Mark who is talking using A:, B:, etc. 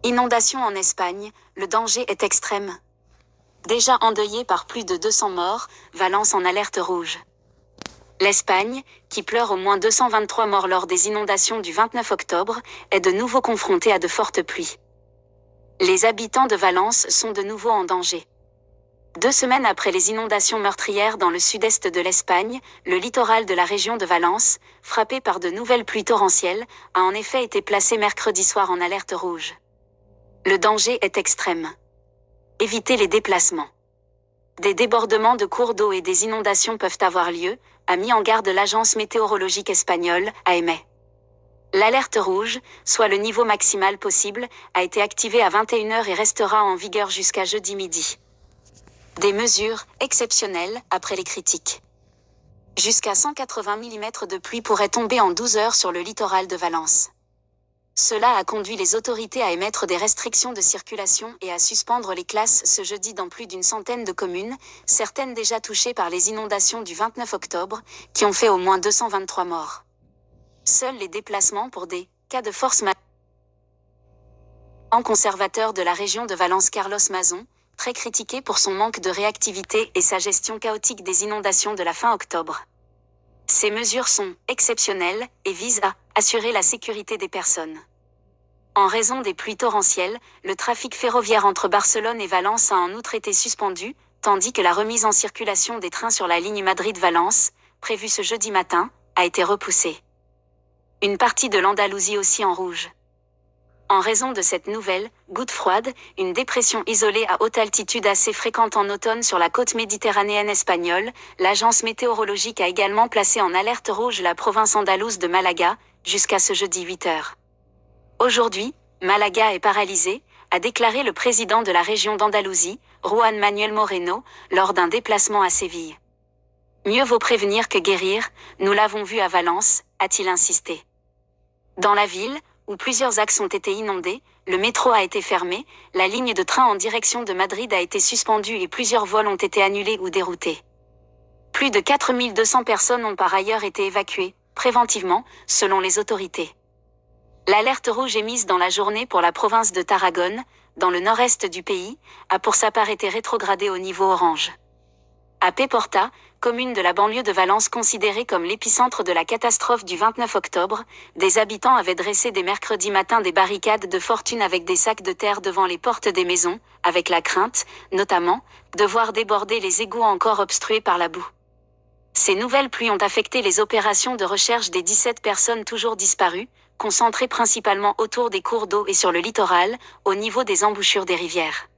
A: Inondation en Espagne, le danger est extrême. Déjà endeuillée par plus de 200 morts, Valence en alerte rouge. L'Espagne, qui pleure au moins 223 morts lors des inondations du 29 octobre, est de nouveau confrontée à de fortes pluies. Les habitants de Valence sont de nouveau en danger. 2 semaines après les inondations meurtrières dans le sud-est de l'Espagne, le littoral de la région de Valence, frappé par de nouvelles pluies torrentielles, a en effet été placé mercredi soir en alerte rouge. Le danger est extrême. Évitez les déplacements. Des débordements de cours d'eau et des inondations peuvent avoir lieu, a mis en garde l'agence météorologique espagnole, AEMET. L'alerte rouge, soit le niveau maximal possible, a été activée à 21 h et restera en vigueur jusqu'à jeudi midi. Des mesures exceptionnelles après les critiques. Jusqu'à 180 mm de pluie pourrait tomber en 12 heures sur le littoral de Valence. Cela a conduit les autorités à émettre des restrictions de circulation et à suspendre les classes ce jeudi dans plus d'une centaine de communes, certaines déjà touchées par les inondations du 29 octobre, qui ont fait au moins 223 morts. Seuls les déplacements pour des cas de force majeure. Le conservateur de la région de Valence Carlos Mazón, très critiqué pour son manque de réactivité et sa gestion chaotique des inondations de la fin octobre. Ces mesures sont exceptionnelles et visent à assurer la sécurité des personnes. En raison des pluies torrentielles, le trafic ferroviaire entre Barcelone et Valence a en outre été suspendu, tandis que la remise en circulation des trains sur la ligne Madrid-Valence, prévue ce jeudi matin, a été repoussée. Une partie de l'Andalousie aussi en rouge. En raison de cette nouvelle goutte froide, une dépression isolée à haute altitude assez fréquente en automne sur la côte méditerranéenne espagnole, l'agence météorologique a également placé en alerte rouge la province andalouse de Malaga, jusqu'à ce jeudi 8 h. Aujourd'hui, Malaga est paralysée, a déclaré le président de la région d'Andalousie, Juan Manuel Moreno, lors d'un déplacement à Séville. Mieux vaut prévenir que guérir, nous l'avons vu à Valence, a-t-il insisté. Dans la ville, où plusieurs axes ont été inondés, le métro a été fermé, la ligne de train en direction de Madrid a été suspendue et plusieurs vols ont été annulés ou déroutés. Plus de 4200 personnes ont par ailleurs été évacuées, préventivement, selon les autorités. L'alerte rouge émise dans la journée pour la province de Tarragone, dans le nord-est du pays, a pour sa part été rétrogradée au niveau orange. À Peporta, commune de la banlieue de Valence considérée comme l'épicentre de la catastrophe du 29 octobre, des habitants avaient dressé dès mercredi matin des barricades de fortune avec des sacs de terre devant les portes des maisons, avec la crainte, notamment, de voir déborder les égouts encore obstrués par la boue. Ces nouvelles pluies ont affecté les opérations de recherche des 17 personnes toujours disparues, concentrées principalement autour des cours d'eau et sur le littoral, au niveau des embouchures des rivières.